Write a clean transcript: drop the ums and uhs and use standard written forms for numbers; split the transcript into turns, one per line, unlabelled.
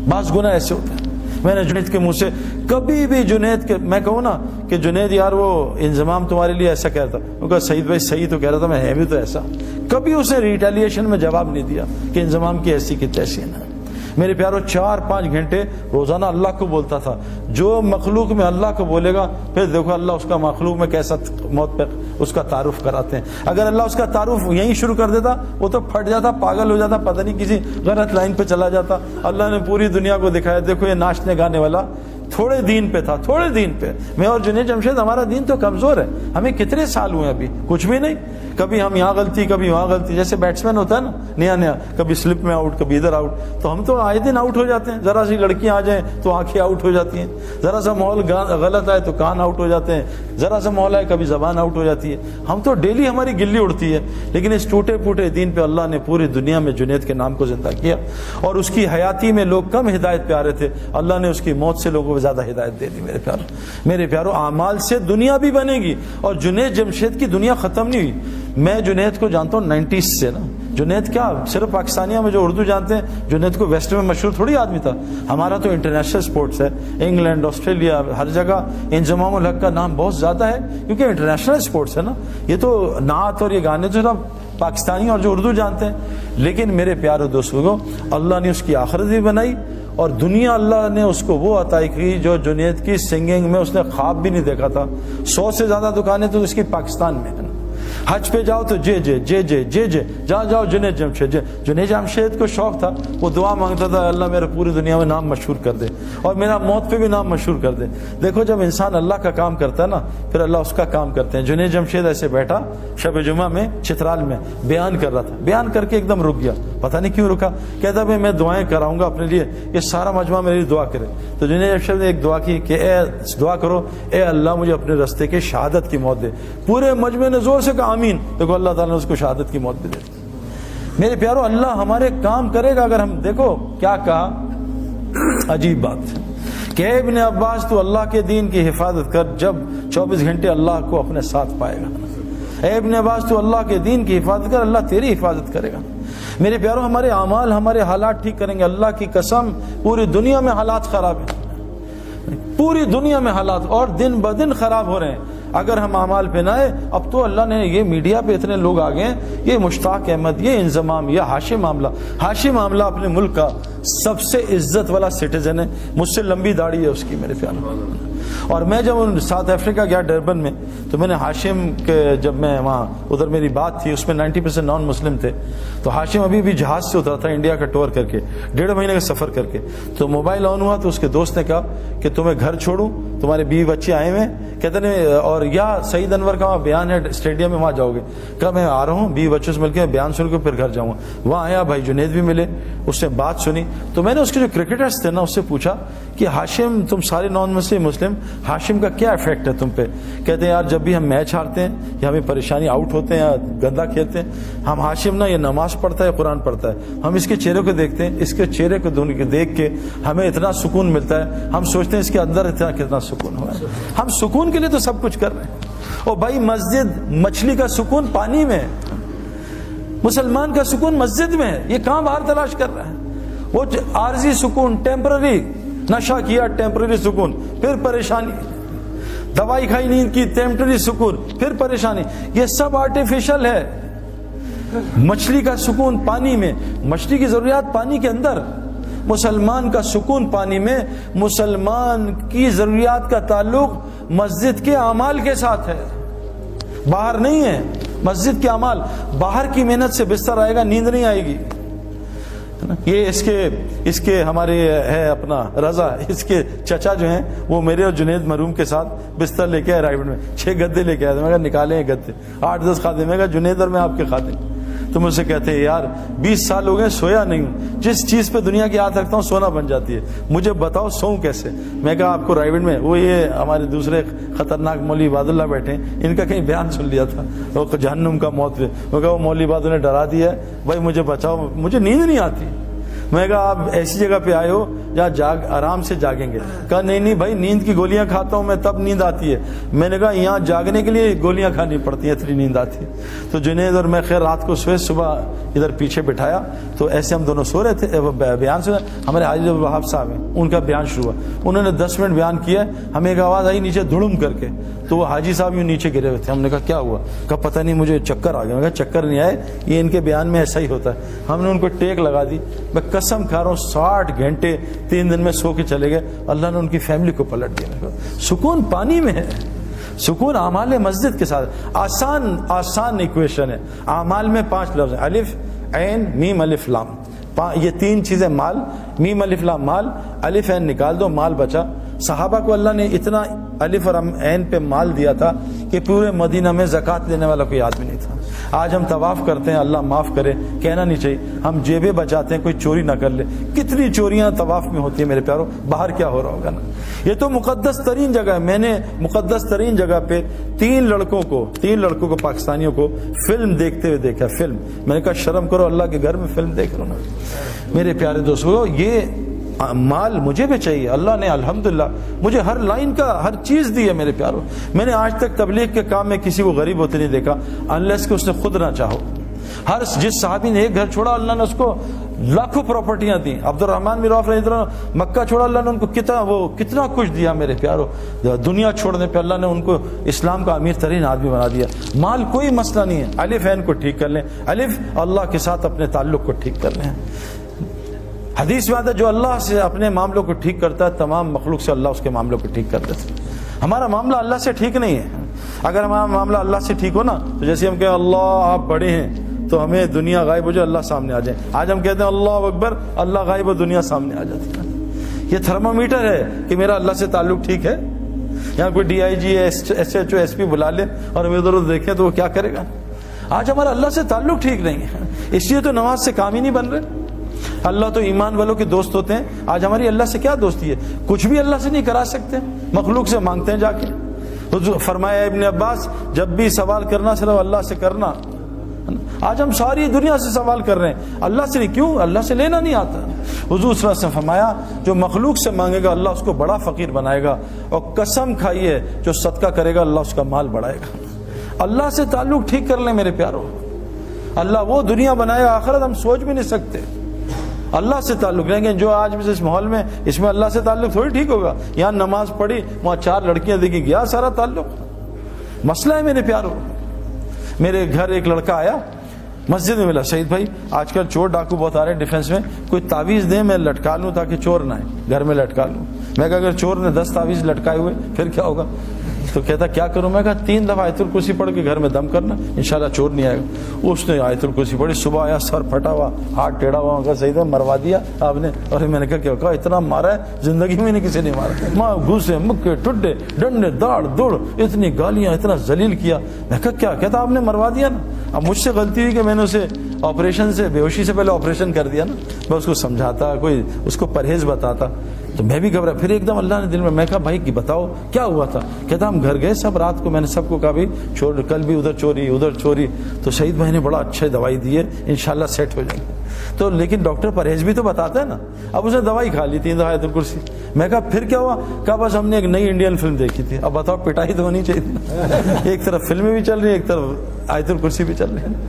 بعض گناہ ایسے ہوتے ہیں. میں نے جنید کے منہ سے کبھی بھی جنید کے میں کہوں نا کہ جنید یار وہ انضمام تمہارے لیے ایسا کہتا, وہ کہا سعید بھائی صحیح تو کہہ رہا تھا, میں ہے بھی تو ایسا. کبھی اس نے ریٹیلیشن میں جواب نہیں دیا کہ انضمام کی ایسی کی تیسی ہے. میرے پیارو 4-5 گھنٹے روزانہ اللہ کو بولتا تھا. جو مخلوق میں اللہ کو بولے گا, پھر دیکھو اللہ اس کا مخلوق میں کیسا موت پہ اس کا تعارف کراتے ہیں. اگر اللہ اس کا تعارف یہیں شروع کر دیتا, وہ تو پھٹ جاتا, پاگل ہو جاتا, پتہ نہیں کسی غلط لائن پہ چلا جاتا. اللہ نے پوری دنیا کو دکھایا, دیکھو یہ ناچنے گانے والا تھوڑے دین پہ تھا, تھوڑے دین پہ. میں اور جنید جمشید ہمارا دین تو کمزور ہے. ہمیں کتنے سال ہوئے ابھی, کچھ بھی نہیں. کبھی ہم یہاں غلطی, کبھی وہاں غلطی. جیسے بیٹسمین ہوتا ہے نا نیا نیا, کبھی سلپ میں آؤٹ, کبھی ادھر آؤٹ. تو ہم تو آئے دن آؤٹ ہو جاتے ہیں. ذرا سی لڑکیاں آ جائیں تو آنکھیں آؤٹ ہو جاتی ہیں, ذرا سا ماحول غلط آئے تو کان آؤٹ ہو جاتے ہیں, ذرا سا ماحول آئے کبھی زبان آؤٹ ہو جاتی ہے. ہم تو ڈیلی ہماری گلی اڑتی ہے. لیکن اس ٹوٹے پھوٹے دین پہ اللہ نے پوری دنیا میں جنید کے نام کو زندہ کیا, اور اس کی حیاتی میں لوگ کم ہدایت پہ آ رہے تھے, اللہ نے اس کی موت سے لوگوں کو زیادہ ہدایت دے دی. میرے پیارو اعمال سے دنیا بھی بنے گی, اور جنید جمشید کی دنیا ختم نہیں ہوئی. میں جنید کو جانتا ہوں 90s سے نا. جنید کیا صرف پاکستانیوں میں جو اردو جانتے ہیں, جنید کو ویسٹ میں مشہور تھوڑی آدمی تھا. ہمارا تو انٹرنیشنل سپورٹس ہے, انگلینڈ, آسٹریلیا, ہر جگہ انضمام الحق کا نام بہت زیادہ ہے, کیونکہ انٹرنیشنل سپورٹس ہے نا. یہ تو نعت اور یہ گانے تو سب پاکستانی اور جو اردو جانتے ہیں. لیکن میرے پیارے دوستوں, اللہ نے اس کی آخرت بھی بنائی, اور دنیا اللہ نے اس کو وہ عطا کی جو جنید کی سنگنگ میں اس نے خواب بھی نہیں دیکھا تھا. 100 سے زیادہ دکانیں تو اس کی پاکستان میں ہیں. حج پہ جاؤ تو جے جے جے جے جے جے, جہاں جاؤ جنید جمشید. جنید جمشید کو شوق تھا, وہ دعا مانگتا تھا اللہ میرے پوری دنیا میں نام مشہور کر دے, اور میرا موت پہ بھی نام مشہور کر دے. دیکھو جب انسان اللہ کا کام کرتا ہے نا, پھر اللہ اس کا کام کرتے ہیں. جنید جمشید ایسے بیٹھا شب جمعہ میں چترال میں بیان کر رہا تھا, بیان کر کے ایک دم رک گیا. پتہ نہیں کیوں رکا, کہتا بھائی میں دعائیں کراؤں گا اپنے لیے, یہ سارا مجمع میرے لیے دعا کرے. تو جنید جمشید نے ایک دعا کی کہ اے دعا کرو, اے اللہ مجھے اپنے رستے کے شہادت کی موت دے. پورے مجمع نے زور سے کہا آمین. دیکھو اللہ تعالیٰ نے اس کو شہادت کی موت بھی دے دی. میرے پیارو اللہ ہمارے کام کرے گا اگر ہم, دیکھو کیا کہا, عجیب بات کہ ابن عباس تو اللہ کے دین کی حفاظت کر, جب 24 گھنٹے اللہ کو اپنے ساتھ پائے گا. اے ابن عباس تو اللہ کے دین کی حفاظت کر, اللہ تیری حفاظت کرے گا. میرے پیارو ہمارے اعمال ہمارے حالات ٹھیک کریں گے. اللہ کی قسم پوری دنیا میں حالات خراب ہیں, پوری دنیا میں حالات, اور دن بدن خراب ہو رہے ہیں. اگر ہم اعمال پہ نہ آئے, اب تو اللہ نے یہ میڈیا پہ اتنے لوگ آ گئے ہیں, یہ مشتاق احمد, یہ انضمام, یہ ہاشم معاملہ. ہاشم معاملہ اپنے ملک کا سب سے عزت والا سٹیزن ہے, مجھ سے لمبی داڑھی ہے اس کی میرے پیارے. اور میں جب ساؤتھ افریقہ گیا ڈربن میں, تو میں نے ہاشم کے, جب میں وہاں ادھر میری بات تھی, اس میں 90% نان مسلم تھے. تو ہاشم ابھی بھی جہاز سے اترا تھا انڈیا کا ٹور کر کے, 1.5 مہینے کا سفر کر کے. تو موبائل آن ہوا تو اس کے دوست نے کہا کہ تمہیں گھر چھوڑوں, تمہارے بیوی بچے آئے ہوئے, کہتے ہیں اور یا سعید انور کا وہاں بیان ہے اسٹیڈیم میں, وہاں جاؤ گے. کہا میں آ رہا ہوں, بیوی بچوں سے مل کے بیان سن کے پھر گھر جاؤں گا. وہاں آیا, بھائی جنید بھی ملے, اس نے بات سنی. تو میں نے اس کے جو کرکٹرز تھے نا اس سے پوچھا کہ ہاشم, تم سارے نان مسلم, ہاشم کا کیا افیکٹ ہے تم پہ؟ کہتے ہیں یار جب بھی ہم میچ ہارتے ہیں یا ہمیں پریشانی, آؤٹ ہوتے ہیں یا گندا کھیلتے ہیں, ہم ہاشم نا یہ نماز پڑھتا ہے, قرآن پڑھتا ہے, ہم اس کے چہرے کو دیکھتے ہیں, اس کے چہرے کو دیکھ کے ہمیں اتنا سکون ملتا ہے, ہم سوچتے ہیں اس کے اندر کتنا سکون ہوا ہے. ہم سکون کے لیے تو سب کچھ کر رہے ہیں. اور بھائی مسجد, مچھلی کا سکون پانی میں, مسلمان کا سکون مسجد میں ہے. یہ کہاں باہر تلاش کر رہا ہے؟ وہ عارضی سکون, ٹیمپرری, نشہ کیا ٹیمپرری سکون, پھر پریشانی, دوائی کھائی نیند کی ٹیمپرری سکون, پھر پریشانی. یہ سب آرٹیفیشل ہے. مچھلی کا سکون پانی میں, مچھلی کی ضروریات پانی کے اندر, مسلمان کا سکون پانی میں. مسلمان کی ضروریات کا تعلق مسجد کے اعمال کے ساتھ ہے, باہر نہیں ہے. مسجد کے اعمال, باہر کی محنت سے بستر آئے گا, نیند نہیں آئے گی. یہ اس کے ہمارے ہے اپنا رضا, اس کے چچا جو ہیں وہ میرے اور جنید مرحوم کے ساتھ بستر لے کے آئے رائبٹ میں, 6 گدے لے کے آئے. میں کہا نکالیں گدے, 8-10 خادم. میں کہا جنید اور میں آپ کے خادم. تو مجھ سے کہتے ہیں یار 20 سال ہو گئے سویا نہیں ہوں, جس چیز پہ دنیا کی ہاتھ رکھتا ہوں سونا بن جاتی ہے, مجھے بتاؤ سوؤں کیسے. میں کہا آپ کو رائبٹ میں وہ یہ ہمارے دوسرے خطرناک مولوی عباد اللہ بیٹھے ہیں, ان کا کہیں بیان سن لیا تھا وہ جہنم کا موت پہ. وہ کہا وہ مولوی عباد نے ڈرا دیا ہے, بھائی مجھے بچاؤ, مجھے نیند نہیں آتی. میں کہا آپ ایسی جگہ پہ آئے ہو جہاں آرام سے جاگیں گے. کہا نہیں بھائی نیند کی گولیاں کھاتا ہوں میں تب نیند آتی ہے. میں نے کہا یہاں جاگنے کے لیے گولیاں کھانی پڑتی ہیں اتنی نیند آتی ہے. تو جنید اور میں خیر رات کو سوئے, صبح ادھر پیچھے بٹھایا تو ایسے ہم دونوں سو رہے تھے, بیان سنا. ہمارے حاجی عبدالوہاب صاحب ہیں, ان کا بیان شروع ہوا, انہوں نے 10 منٹ بیان کیا, ہمیں ایک آواز آئی نیچے دھڑم کر کے, تو وہ حاجی صاحب یوں نیچے گرے ہوئے تھے. ہم نے کہا کیا ہوا؟ کہا پتہ نہیں مجھے چکر آ گیا. میں کہا چکر نہیں آئے, یہ ان کے بیان میں ایسا ہی ہوتا ہے. ہم نے ان کو ٹیک لگا دی. میں قسم کھا رہا ہوں 60 گھنٹے 3 دن میں سو کے چلے گئے. اللہ نے ان کی فیملی کو پلٹ دیا. سکون پانی میں ہے, سکون اعمال مسجد کے ساتھ. آسان ایکویشن ہے. اعمال میں 5 لفظ ہیں, الف عین میم الف لام. یہ 3 چیزیں, مال, میم الف لام مال, الف عین نکال دو مال بچا. صحابہ کو اللہ نے اتنا الف اور عین پہ مال دیا تھا کہ پورے مدینہ میں زکوٰۃ لینے والا کوئی آدمی نہیں تھا. آج ہم طواف کرتے ہیں, اللہ معاف کرے, کہنا نہیں چاہیے, ہم جیبیں بچاتے ہیں کوئی چوری نہ کر لے. کتنی چوریاں طواف میں ہوتی ہیں میرے پیاروں, باہر کیا ہو رہا ہوگا نا. یہ تو مقدس ترین جگہ ہے. میں نے مقدس ترین جگہ پہ 3 لڑکوں کو پاکستانیوں کو فلم دیکھتے ہوئے دیکھا. فلم, میں نے کہا شرم کرو, اللہ کے گھر میں فلم دیکھ رہا ہوں. میرے پیارے دوستو, یہ مال مجھے بھی چاہیے. اللہ نے الحمدللہ مجھے ہر لائن کا ہر چیز دی ہے میرے پیاروں. میں نے آج تک تبلیغ کے کام میں کسی کو غریب ہوتے نہیں دیکھا انلیس کہ اس نے خود نہ چاہو. جس صحابی نے ایک گھر چھوڑا اللہ نے اس کو لاکھوں پراپرٹیاں دی. عبد الرحمن بن عوف رضی اللہ عنہ مکہ چھوڑا, اللہ نے ان کو کتنا کچھ دیا میرے پیاروں. دنیا چھوڑنے پہ اللہ نے ان کو اسلام کا امیر ترین آدمی بنا دیا. مال کوئی مسئلہ نہیں ہے. الف عین کو ٹھیک کر لیں. الف اللہ کے ساتھ اپنے تعلق کو ٹھیک کر لیں. حدیث میں آتا ہے جو اللہ سے اپنے معاملوں کو ٹھیک کرتا ہے تمام مخلوق سے اللہ اس کے معاملوں کو ٹھیک کر دیتا ہے. ہمارا معاملہ اللہ سے ٹھیک نہیں ہے. اگر ہمارا معاملہ اللہ سے ٹھیک ہو نا تو جیسے ہم کہیں اللہ آپ بڑے ہیں تو ہمیں دنیا غائب ہو جائے, اللہ سامنے آ جائے. آج ہم کہتے ہیں اللہ اکبر, اللہ غائب ہو دنیا سامنے آ جاتی ہے. یہ تھرمامیٹر ہے کہ میرا اللہ سے تعلق ٹھیک ہے. یہاں کوئی DIG SHO SP بلا لے اور ہمیں ادھر دیکھیں تو وہ کیا کرے گا. آج ہمارا اللہ سے تعلق ٹھیک نہیں ہے, اس لیے تو نماز سے کام ہی نہیں بن رہے. اللہ تو ایمان والوں کے دوست ہوتے ہیں. آج ہماری اللہ سے کیا دوستی ہے؟ کچھ بھی اللہ سے نہیں کرا سکتے, مخلوق سے مانگتے ہیں جا کے. فرمایا ابن عباس جب بھی سوال کرنا صرف اللہ سے کرنا. آج ہم ساری دنیا سے سوال کر رہے ہیں, اللہ سے نہیں. کیوں؟ اللہ سے لینا نہیں آتا. حضور صلی اللہ علیہ وسلم فرمایا جو مخلوق سے مانگے گا اللہ اس کو بڑا فقیر بنائے گا, اور قسم کھائیے جو صدقہ کرے گا اللہ اس کا مال بڑھائے گا. اللہ سے تعلق ٹھیک کر لیں میرے پیاروں. اللہ وہ دنیا بنائے گا, آخرت ہم سوچ بھی نہیں سکتے. اللہ سے تعلق لیں گے. جو آج اس ماحول میں, اس میں اللہ سے تعلق تھوڑی ٹھیک ہوگا. یہاں نماز پڑھی, وہاں 4 لڑکیاں دیکھی, گیا سارا تعلق. مسئلہ ہے میرے پیاروں. میرے گھر ایک لڑکا آیا, مسجد میں ملا, شہید بھائی آج کل چور ڈاکو بہت آ رہے ہیں ڈیفینس میں, کوئی تعویذ دیں میں لٹکا لوں تاکہ چور نہ آئے, گھر میں لٹکا لوں. میں کہا اگر چور نے 10 تعویذ لٹکائے ہوئے پھر کیا ہوگا؟ تو کہتا کیا کروں؟ میں کہا 3 دفعہ آیت الکرسی پڑھ کے گھر میں دم کرنا, انشاءاللہ چور نہیں آئے گا. اس نے آیت الکرسی پڑھی, صبح آیا سر پھٹا ہوا, ہاتھ ٹیڑھا ہوا. کہا صحیح ہے مروا دیا آپ نے. اور میں نے کہا کیا اتنا مارا ہے زندگی میں نے کسی نے مارا. ماں گھوسے مکے ٹڈے ڈنڈے داڑ دوڑ, اتنی گالیاں, اتنا ذلیل کیا. میں کہا کیا؟ کہتا آپ نے مروا دیا نا. اب مجھ سے غلطی ہوئی کہ میں نے اسے آپریشن سے, بے ہوشی سے پہلے آپریشن کر دیا نا. میں اس کو سمجھاتا, کوئی اس کو پرہیز بتاتا تو میں بھی گھبرا. پھر ایک دم اللہ نے دل میں کہا بھائی بتاؤ کیا ہوا تھا؟ کہتا ہم گھر گئے سب رات کو, میں نے سب کو کہا بھائی چور, کل بھی ادھر چوری ادھر چوری. تو شہید بھائی نے بڑا اچھا دوائی دی ہے, انشاءاللہ سیٹ ہو جائیں گے. تو لیکن ڈاکٹر پرہیز بھی تو بتاتا ہے نا. اب اس نے دوائی کھا لی 3 دفعہ آیت الکرسی. میں کہا پھر کیا ہوا؟ کہا بس ہم نے ایک نئی انڈین فلم دیکھی تھی. اب بتاؤ پٹائی تو ہونی چاہیے. ایک طرف فلمیں بھی چل رہی ہیں, ایک طرف آیت الکرسی بھی چل رہی ہے.